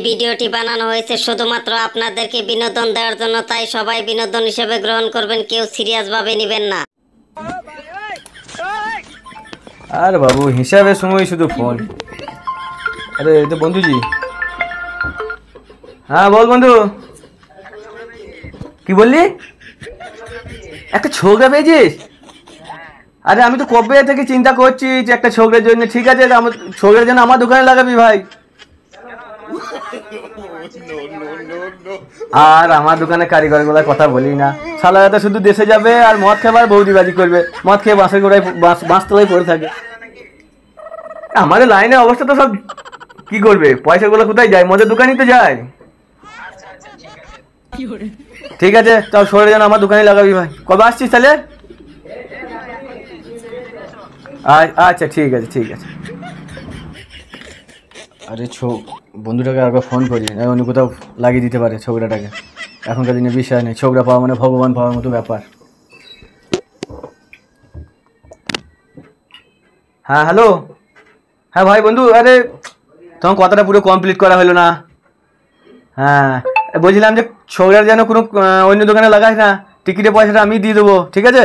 ভিডিওটি বানানো হয়েছে শুধুমাত্র আপনাদেরকে বিনোদন দেওয়ার জন্য, তাই সবাই বিনোদন হিসেবে গ্রহণ করবেন, কেউ সিরিয়াস ভাবে নেবেন না। আর বাবু হিসাবের সময় শুধু ফোন। আরে এই তো বন্ধুজি। হ্যাঁ বল বন্ধু, কি বললি? একটা ছোকরা পেয়েছিস? আরে আমি তো কবে থেকে চিন্তা করছি যে একটা ছোকরার জন্য। ঠিক আছে, আমার ছোকরার জন্য আমার দোকানে লাগাবি ভাই। আর আমার দোকানে কারিগরগুলোর কথা বলি না, শালারা শুধু দেশে যাবে আর মদ খাবার বৌদিবাজি করবে, মদ খেয়ে বাঁশের গোড়ায় বাঁশতলায় পড়ে থাকে। আমাদের লাইনের অবস্থা তো সব কি করবে, পয়সাগুলো কোথায় যায়? মদের দোকানই তো যায়। ঠিক আছে চল, সরে যেন আমার দোকানে লাগাবি ভাই। কবে আসছিস তাহলে? আচ্ছা ঠিক আছে ঠিক আছে। আরে বন্ধুটাকে আরেকবার ফোন করি, উনি কোথাও লাগিয়ে দিতে পারে ছোকরাটাকে। এখনকার দিনে বিষয় নেই, ছোকরা পাওয়া মানে ভগবান পাওয়ার মতো ব্যাপার। হ্যাঁ হ্যালো, হ্যাঁ ভাই বন্ধু, আরে তোমার কথাটা পুরো কমপ্লিট করা হলো না। হ্যাঁ বলছিলাম যে ছোকরার যেন কোনো অন্য দোকানে লাগাস না, টিকিটের পয়সাটা আমি দিয়ে দেবো, ঠিক আছে?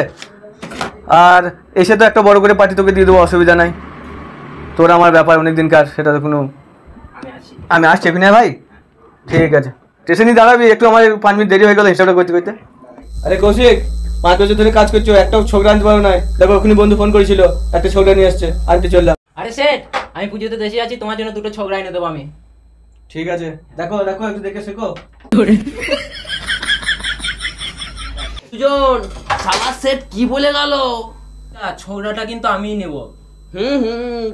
আর এসে তো একটা বড় করে পার্টি তোকে দিয়ে দেবো, অসুবিধা নাই। তোর আমার ব্যাপার অনেক দিনকার, সেটা তো কোনো। আমি আসছি এখানে ভাই, ঠিক আছে। স্টেশনই দাঁড়াবি, একটু আমার 5 মিনিট দেরি হয়ে গেল হিসাবটা করতে করতে। আরে কৌশিক, 5 বছর ধরে কাজ করছো, একটাও ছোকরা আনতে পারো না। দেখো ওখানে বন্ধু ফোন করেছিল, একটা ছোকরা নিয়ে আসছে, আনতে চললাম। আরে সেট, আমি পুজোতে দেশে আছি, তোমার জন্য 2টো ছোকরা এনে দেবো আমি। ঠিক আছে, দেখো দেখো একটু দেখে শেখো। সুজন, শালা সেট কি বলে গেল? ছোকরাটা কিন্তু আমিই নেব।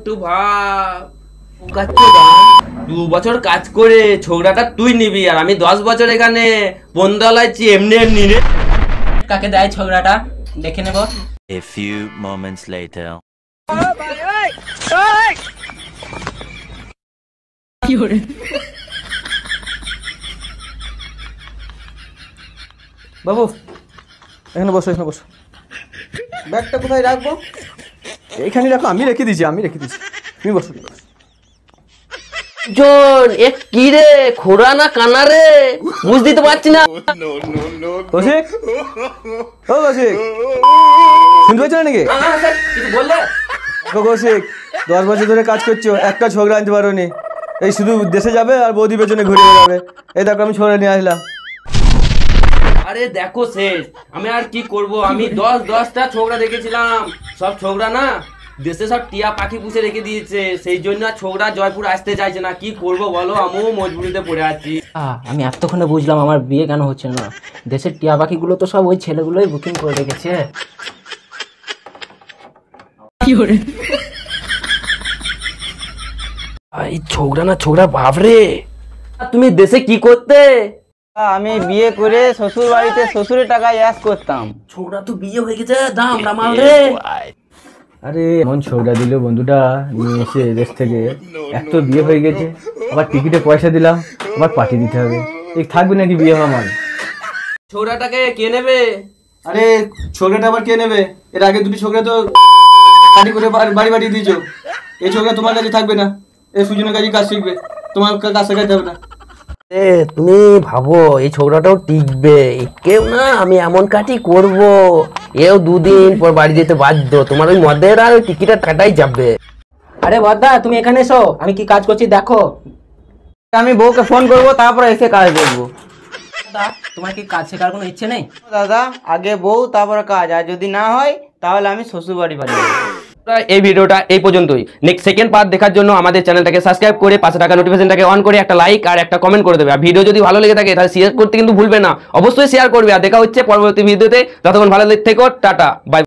তুই ভাব, 2 বছর কাজ করে ছোকরাটা তুই নিবি, আর আমি 10 বছর এখানে বন্দালাইছি এমনি এমনি রে। কাকে দেয় ছোকরাটা দেখে নেব। A few moments later. বাবু এখানে বসো, এখানে বসো। ব্যাগটা কোথায় রাখবো? এইখানে রাখো, আমি রেখে দিয়েছি তুমি বসো। জন এ কি রে, খোরা না কানা রে, বুঝতে তো পারছি না। কৌশিক, ও কৌশিক, শুনতে পাচ্ছ না নাকি? কিছু বললে? দেখো কৌশিক, 10 বছর ধরে কাজ করছো, একটা ছোকরা আনতে পারো নি। এই শুধু দেশে যাবে আর বৌদি পেছনে ঘুরে বেড়াবে। এই দেখো আমি ছোকরা নিয়ে আসলাম। আরে দেখো শেষ, আমি আর কি করব, আমি 10টা ছোকরা দেখেছিলাম, সব ছোকরা না দেশে সব টিয়া পাখি পুষে রেখে দিয়েছে, সেই জন্য আর ছোকরা জয়পুর আসতে চাইছে না। কি করব বলো, আমিও মজবুরিতে পড়ে আছি। আমি এতক্ষণে বুঝলাম আমার বিয়ে কেন হচ্ছে না। দেশের টিয়া পাখিগুলো তো সব ওই ছেলেগুলোই বুকিং করে রেখেছে। এই ছোকরা না ছোকরা বাপরে। তুমি দেশে কি করতে? আমি বিয়ে করে শ্বশুর বাড়িতে শ্বশুরের টাকায় অ্যাশ করতাম। ছোকরা তো বিয়ে হয়ে গেছে, দাম রামাল রে। আরে এমন ছোকরা দিল বন্ধুটা নিয়ে এসে দেশ থেকে, এক তো বিয়ে হয়ে গেছে, আবার টিকিটে পয়সা দিলাম, আবার পাঠিয়ে দিতে হবে। ঠিক থাকবে নাকি বিয়ে হওয়া আমার? ছোকরাটাকে কে নেবে? আরে ছোকরাটা আবার কে নেবে? এর আগে 2টি ছোকরা তো পার্টি করে বাড়ি বাড়ি দিয়েছো। এই ছোকরা তোমার কাছে থাকবে না, এই সুজনের কাছে কাজ শিখবে, তোমার কাজ শেখাতে হবে না। তুমি ভাবো এই ছোকরাটাও টিকবে? কেউ না, আমি এমন কাটি করব, এও 2 দিন পর বাড়ি যেতে বাধ্য। তোমার ওই মদের আর ওই টিকিটের টাকাটাই যাবে। আরে বদ্দা, তুমি এখানে এসো, আমি কি কাজ করছি দেখো। আমি বউকে ফোন করবো, তারপরে এসে কাজ দেখবো। তোমার কি কাজ শেখার কোনো ইচ্ছে নেই? দাদা আগে বউ তারপরে কাজ, আর যদি না হয় তাহলে আমি শ্বশুর বাড়ি পাঠিয়ে দেবো। এই ভিডিওটা এই পর্যন্তই। নেক্সট সেকেন্ড পার্ট দেখার জন্য আমাদের চ্যানেলটাকে সাবস্ক্রাইব করে পাশে থাকা নোটিফিকেশনটাকে অন করে একটা লাইক আর একটা কমেন্ট করে দেবে। আর ভিডিও যদি ভালো লেগে থাকে তাহলে শেয়ার করতে কিন্তু ভুলবে না, অবশ্যই শেয়ার করবে। আর দেখা হচ্ছে পরবর্তী ভিডিওতে, ততক্ষণ ভালো থেকো, টাটা বাই।